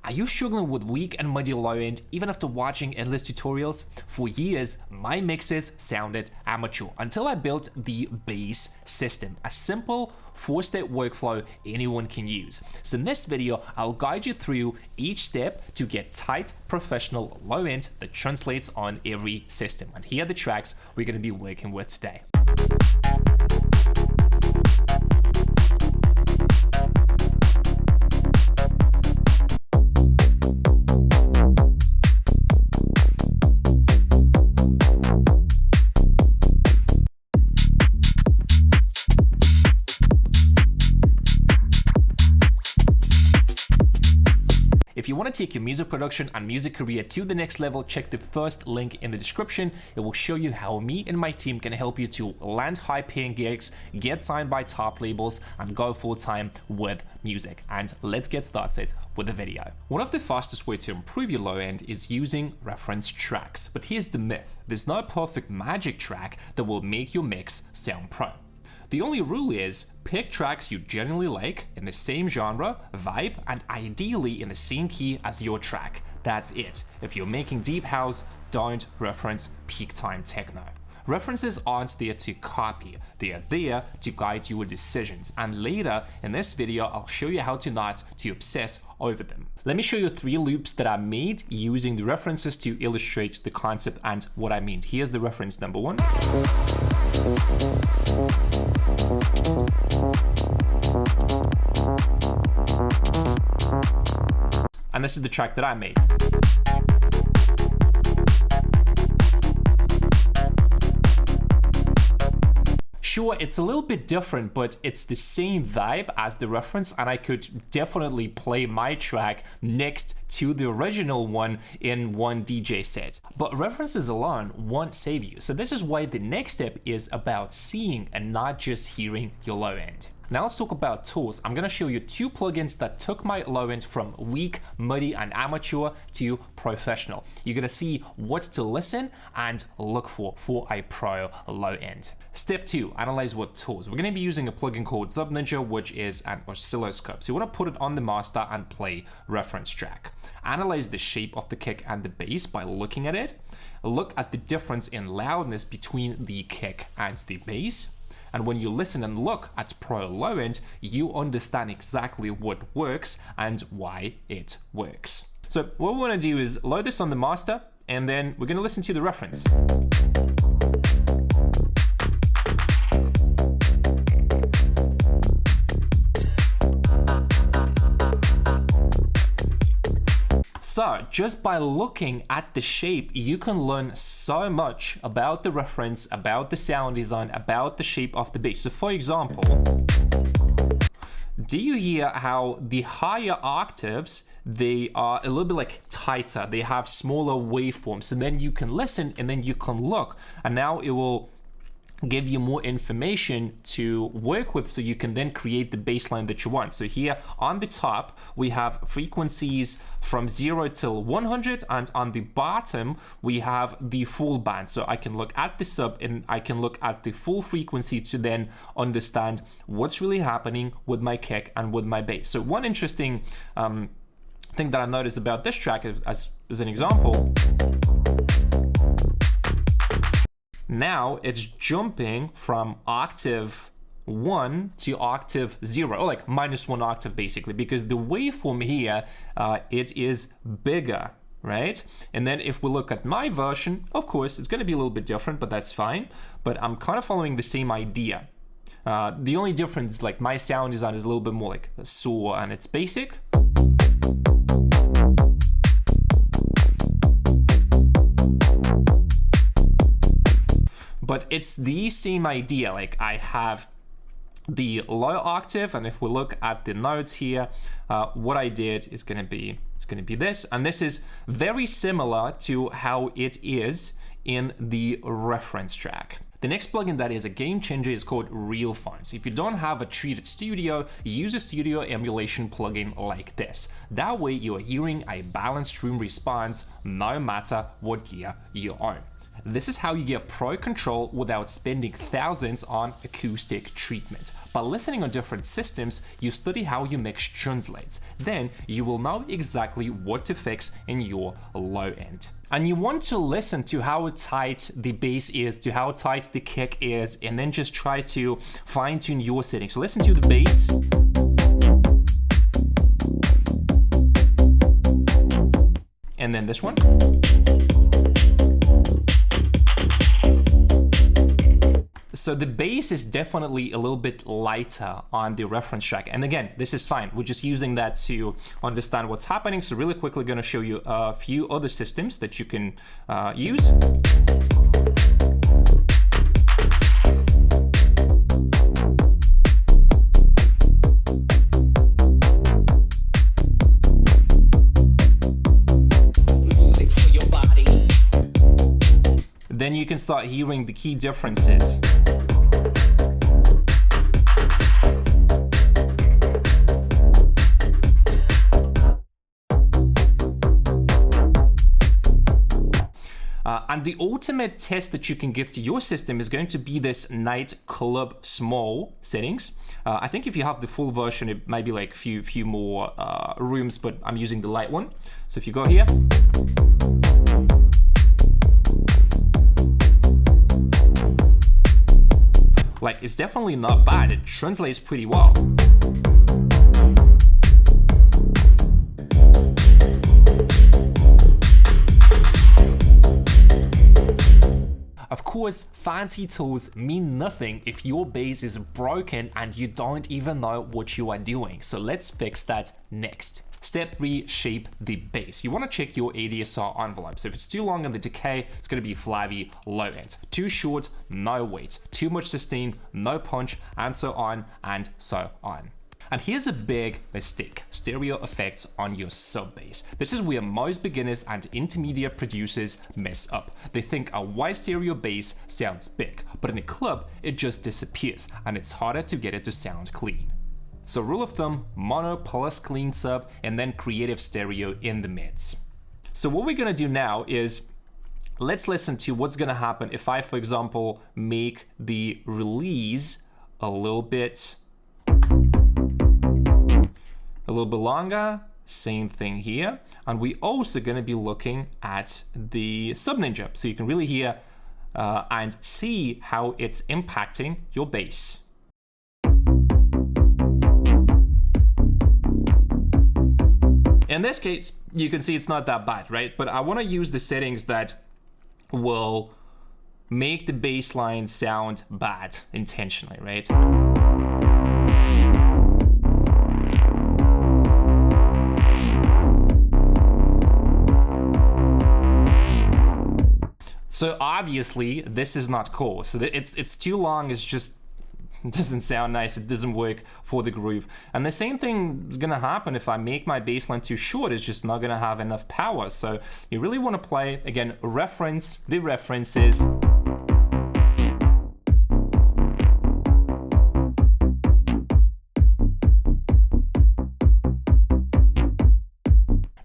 Are you struggling with weak and muddy low end even after watching endless tutorials? For years, my mixes sounded amateur until I built the bass system, a simple 4-step workflow anyone can use. So in this video, I'll guide you through each step to get tight, professional low end that translates on every system. And here are the tracks we're going to be working with today. If you want to take your music production and music career to the next level, check the first link in the description. It will show you how me and my team can help you to land high-paying gigs, get signed by top labels, and go full-time with music. And let's get started with the video. One of the fastest ways to improve your low end is using reference tracks. But here's the myth. There's no perfect magic track that will make your mix sound pro. The only rule is pick tracks you genuinely like in the same genre, vibe, and ideally in the same key as your track. That's it. If you're making deep house, don't reference peak time techno. References aren't there to copy, they are there to guide your decisions. And later in this video, I'll show you how to not to obsess over them. Let me show you 3 loops that I made using the references to illustrate the concept and what I mean. Here's the reference number 1. And this is the track that I made. Sure, it's a little bit different, but it's the same vibe as the reference, and I could definitely play my track next to the original one in one DJ set. But references alone won't save you, so this is why the next step is about seeing and not just hearing your low end. Now let's talk about tools. I'm gonna show you 2 plugins that took my low end from weak, muddy, and amateur to professional. You're gonna see what to listen and look for a pro low end. Step 2, analyze what tools. We're gonna be using a plugin called Ninja, which is an oscilloscope. So you wanna put it on the master and play reference track. Analyze the shape of the kick and the bass by looking at it. Look at the difference in loudness between the kick and the bass. And when you listen and look at pro low end, you understand exactly what works and why it works. So what we want to do is load this on the master, and then we're going to listen to the reference. So just by looking at the shape, you can learn so much about the reference, about the sound design, about the shape of the bass. So for example, do you hear how the higher octaves, they are a little bit like tighter, they have smaller waveforms, and then you can listen and then you can look, and now it will give you more information to work with, so you can then create the baseline that you want. So here on the top we have frequencies from 0 till 100, and on the bottom we have the full band. So I can look at the sub and I can look at the full frequency to then understand what's really happening with my kick and with my bass. So one interesting thing that I noticed about this track is, as an example, now it's jumping from octave 1 to octave 0, or like -1 octave basically, because the waveform here, it is bigger, right? And then if we look at my version, of course, it's going to be a little bit different, but that's fine. But I'm kind of following the same idea. The only difference, like my sound design is a little bit more like a saw, and it's basic. But it's the same idea. Like I have the low octave, and if we look at the notes here, what I did is gonna be this, and this is very similar to how it is in the reference track. The next plugin that is a game changer is called Real Phones. If you don't have a treated studio, use a studio emulation plugin like this. That way you're hearing a balanced room response no matter what gear you own. This is how you get pro control without spending thousands on acoustic treatment. By listening on different systems, you study how your mix translates. Then you will know exactly what to fix in your low end. And you want to listen to how tight the bass is, to how tight the kick is, and then just try to fine tune your settings. So listen to the bass. And then this one. So the bass is definitely a little bit lighter on the reference track. And again, this is fine. We're just using that to understand what's happening. So really quickly going to show you a few other systems that you can use. Then you can start hearing the key differences. And the ultimate test that you can give to your system is going to be this night club small settings. I think if you have the full version, it might be like few more rooms, but I'm using the light one. So if you go here, like it's definitely not bad. It translates pretty well. Of course, fancy tools mean nothing if your bass is broken and you don't even know what you are doing. So let's fix that next. Step 3, shape the bass. You want to check your ADSR envelope. So if it's too long in the decay, it's going to be flabby low end. Too short, no weight. Too much sustain, no punch, and so on and so on. And here's a big mistake: stereo effects on your sub bass. This is where most beginners and intermediate producers mess up. They think a wide stereo bass sounds big, but in a club, it just disappears, and it's harder to get it to sound clean. So rule of thumb, mono plus clean sub, and then creative stereo in the mids. So what we're gonna do now is, let's listen to what's gonna happen if I, for example, make the release a little bit longer. Same thing here. And we're also gonna be looking at the sub ninja, so you can really hear and see how it's impacting your bass. In this case, you can see it's not that bad, right? But I want to use the settings that will make the bass line sound bad intentionally, right? So obviously, this is not cool. So it's too long, it's just, it doesn't sound nice, it doesn't work for the groove. And the same thing is gonna happen if I make my bass line too short, it's just not gonna have enough power. So you really wanna play, again, reference the references.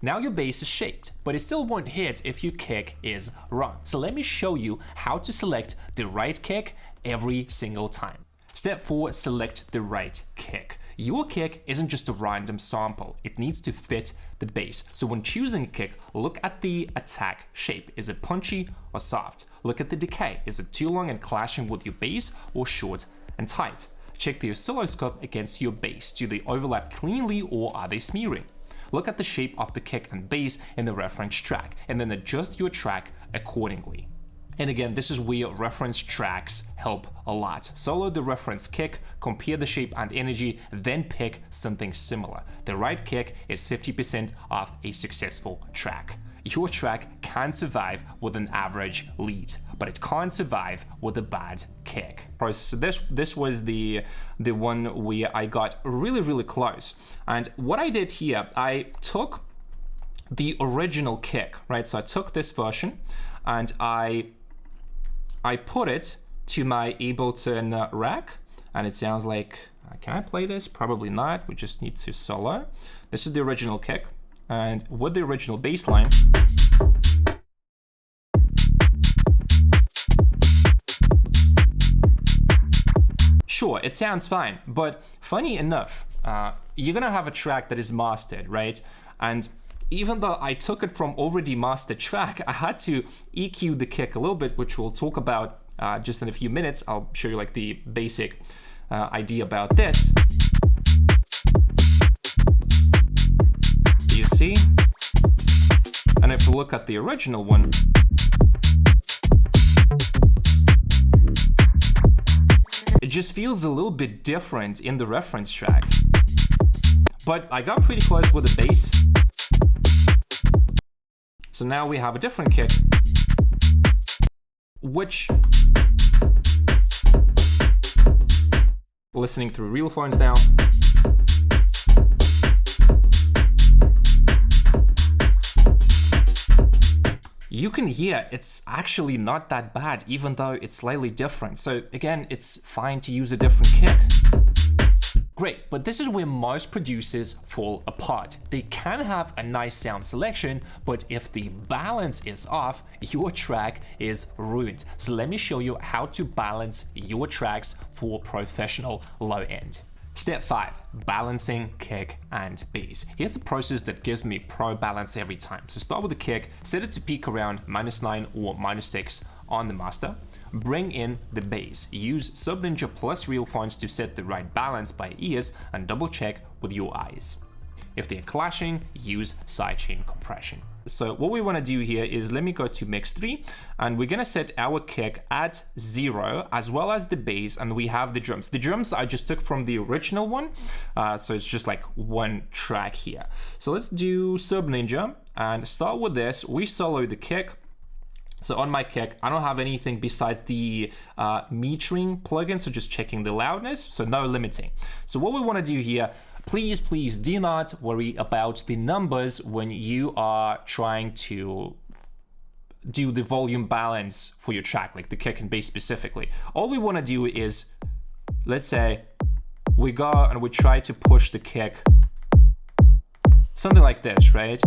Now your bass is shaped, but it still won't hit if your kick is wrong. So let me show you how to select the right kick every single time. Step 4, select the right kick. Your kick isn't just a random sample, it needs to fit the bass. So when choosing a kick, look at the attack shape. Is it punchy or soft? Look at the decay. Is it too long and clashing with your bass, or short and tight? Check the oscilloscope against your bass. Do they overlap cleanly or are they smearing? Look at the shape of the kick and bass in the reference track, and then adjust your track accordingly. And again, this is where reference tracks help a lot. Solo the reference kick, compare the shape and energy, then pick something similar. The right kick is 50% of a successful track. Your track can survive with an average lead, but it can't survive with a bad kick. So this was the one where I got really close. And what I did here, I took the original kick, right? So I took this version and I put it to my Ableton rack, and it sounds like, can I play this? Probably not, we just need to solo. This is the original kick, and with the original bass line, Sure, it sounds fine, but funny enough, you're gonna have a track that is mastered, right? And even though I took it from already mastered track, I had to EQ the kick a little bit, which we'll talk about just in a few minutes. I'll show you like the basic idea about this. You see? And if we look at the original one, it just feels a little bit different in the reference track. But I got pretty close with the bass. So now we have a different kick, which, listening through real phones now, you can hear it's actually not that bad, even though it's slightly different. So again, it's fine to use a different kick. Great, but this is where most producers fall apart. They can have a nice sound selection, but if the balance is off, your track is ruined. So let me show you how to balance your tracks for professional low end. Step 5, balancing kick and bass. Here's the process that gives me pro balance every time. So start with the kick, set it to peak around -9 or -6 on the master. Bring in the bass. Use Sub Ninja plus real phones to set the right balance by ears and double check with your eyes. If they're clashing, use sidechain compression. So what we want to do here is, let me go to mix 3, and we're going to set our kick at 0 as well as the bass, and we have the drums. The drums I just took from the original one, so it's just like one track here. So let's do Sub Ninja and start with this. We solo the kick. So on my kick, I don't have anything besides the metering plugin, so just checking the loudness, so no limiting. So what we want to do here, please do not worry about the numbers when you are trying to do the volume balance for your track, like the kick and bass specifically. All we want to do is, let's say we go and we try to push the kick, something like this, right?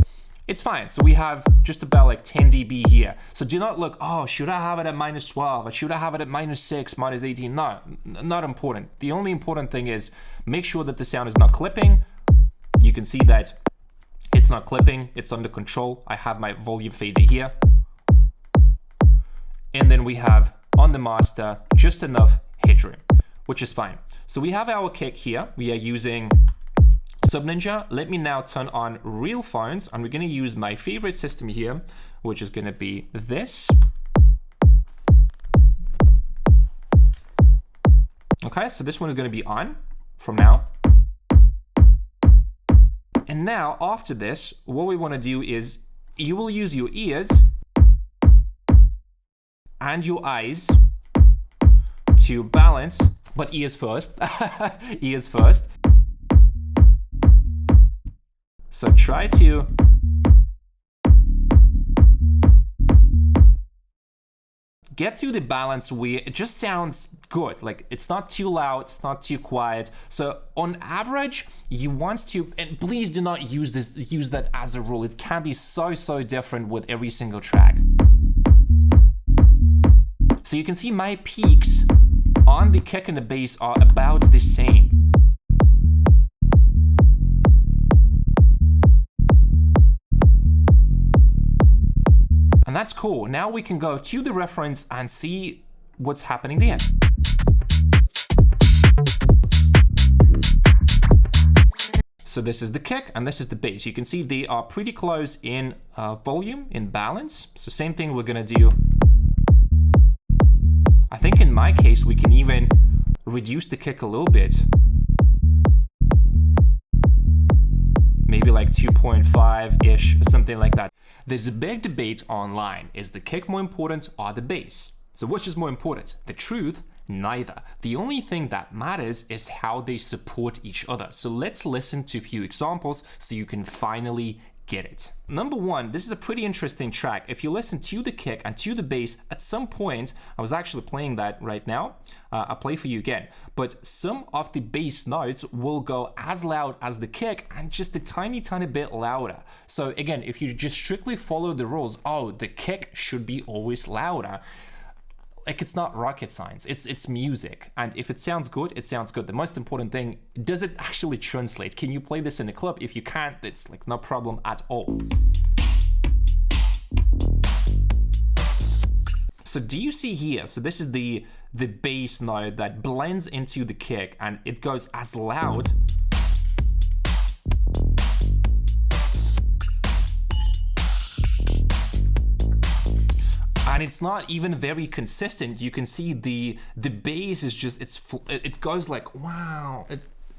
It's fine. So we have just about like 10 dB here. So do not look, oh, should I have it at -12? Or should I have it at -6, -18? No, not important. The only important thing is make sure that the sound is not clipping. You can see that it's not clipping, it's under control. I have my volume fader here. And then we have on the master just enough headroom, which is fine. So we have our kick here. We are using Sub Ninja. Let me now turn on real phones, and we're going to use my favorite system here, which is going to be this. Okay, so this one is going to be on from now. And now after this, what we want to do is you will use your ears and your eyes to balance, but ears first, ears first. So try to get to the balance where it just sounds good. Like it's not too loud, it's not too quiet. So on average, you want to, and please do not use that as a rule. It can be so different with every single track. So you can see my peaks on the kick and the bass are about the same. And that's cool. Now we can go to the reference and see what's happening there. So this is the kick and this is the bass. You can see they are pretty close in volume, in balance. So same thing we're gonna do. I think in my case, we can even reduce the kick a little bit. Maybe like 2.5-ish, something like that. There's a big debate online. Is the kick more important or the bass? So which is more important? The truth, neither. The only thing that matters is how they support each other. So let's listen to a few examples so you can finally get it. Number one, this is a pretty interesting track. If you listen to the kick and to the bass, at some point, I was actually playing that right now. I'll play for you again. But some of the bass notes will go as loud as the kick and just a tiny bit louder. So again, if you just strictly follow the rules, oh, the kick should be always louder. like, it's not rocket science. It's music, and if it sounds good, it sounds good. The most important thing, does it actually translate? Can you play this in a club? If you can't, it's like no problem at all. So do you see here? So this is the bass note that blends into the kick, and it goes as loud. And it's not even very consistent. You can see the bass is just, it goes like, wow.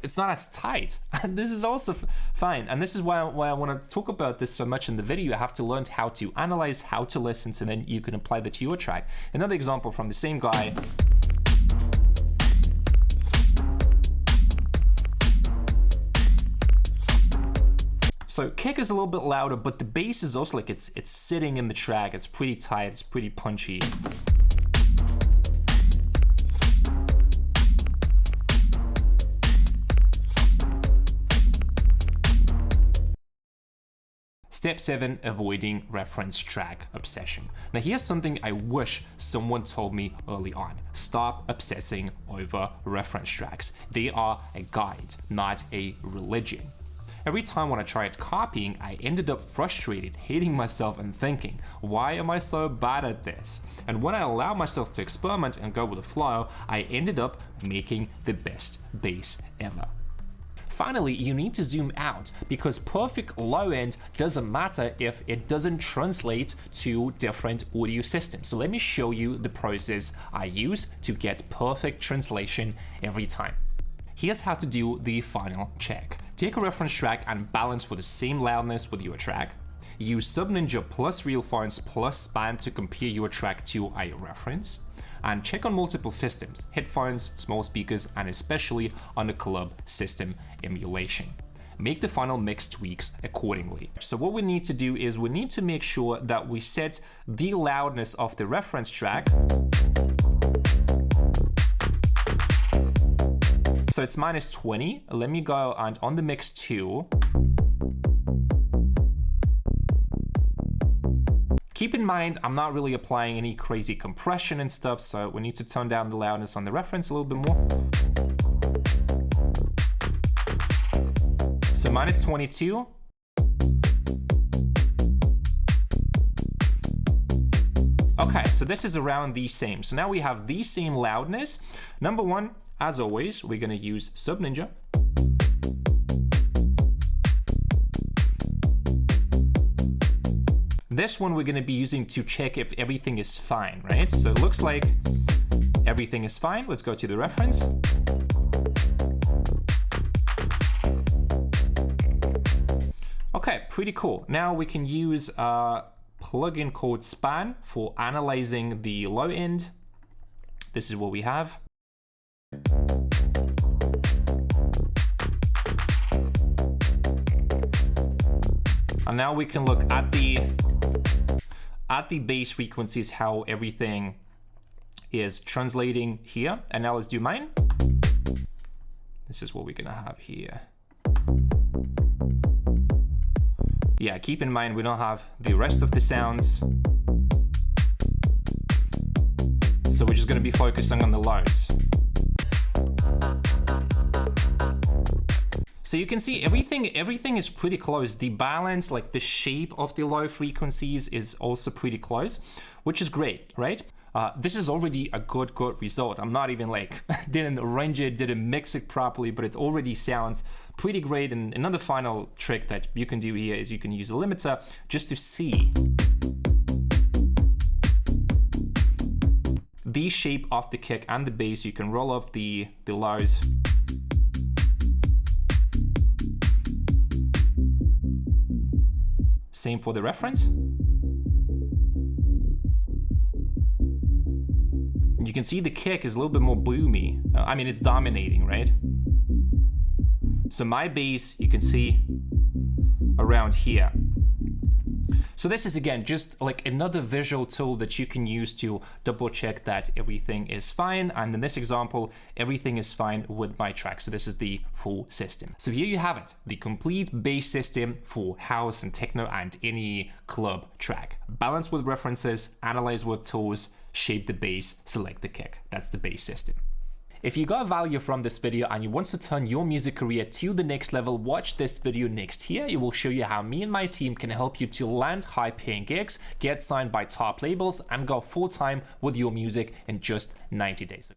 It's not as tight. And this is also fine. And this is why I want to talk about this so much in the video. You have to learn how to analyze, how to listen, and then you can apply that to your track. Another example from the same guy. So kick is a little bit louder, but the bass is also like it's sitting in the track. It's pretty tight, it's pretty punchy. Step 7, avoiding reference track obsession. Now here's something I wish someone told me early on. Stop obsessing over reference tracks. They are a guide, not a religion. Every time when I tried copying, I ended up frustrated, hating myself and thinking, why am I so bad at this? And when I allowed myself to experiment and go with the flow, I ended up making the best bass ever. Finally, you need to zoom out, because perfect low end doesn't matter if it doesn't translate to different audio systems. So let me show you the process I use to get perfect translation every time. Here's how to do the final check. Take a reference track and balance for the same loudness with your track. Use Sub-Ninja plus Realphones plus Span to compare your track to a reference. And check on multiple systems, headphones, small speakers, and especially on a club system emulation. Make the final mix tweaks accordingly. So what we need to do is we need to make sure that we set the loudness of the reference track. So it's -20. Let me go and on the mix 2. Keep in mind, I'm not really applying any crazy compression and stuff, so we need to tone down the loudness on the reference a little bit more. So -22. Okay, so this is around the same. So now we have the same loudness. Number 1, as always, we're gonna use Sub-Ninja. This one we're gonna be using to check if everything is fine, right? So it looks like everything is fine. Let's go to the reference. Okay, pretty cool. Now we can use a plugin called Span for analyzing the low end. This is what we have. And now we can look at the bass frequencies, how everything is translating here. And now let's do mine. This is what we're gonna have here. Yeah, keep in mind we don't have the rest of the sounds. So we're just gonna be focusing on the lows. So you can see everything is pretty close. The balance, like the shape of the low frequencies is also pretty close, which is great, right? This is already a good result. I'm not even like, didn't arrange it, didn't mix it properly, but it already sounds pretty great. And another final trick that you can do here is you can use a limiter just to see the shape of the kick and the bass. You can roll up the lows. Same for the reference. You can see the kick is a little bit more boomy. I mean, it's dominating, right? So my bass, you can see around here. So this is again just like another visual tool that you can use to double check that everything is fine. And in this example, everything is fine with my track. So this is the full system. So here you have it, the complete bass system for house and techno and any club track. Balance with references, analyze with tools, shape the bass, select the kick. That's the bass system. If you got value from this video and you want to turn your music career to the next level, watch this video next here. It will show you how me and my team can help you to land high-paying gigs, get signed by top labels, and go full-time with your music in just 90 days.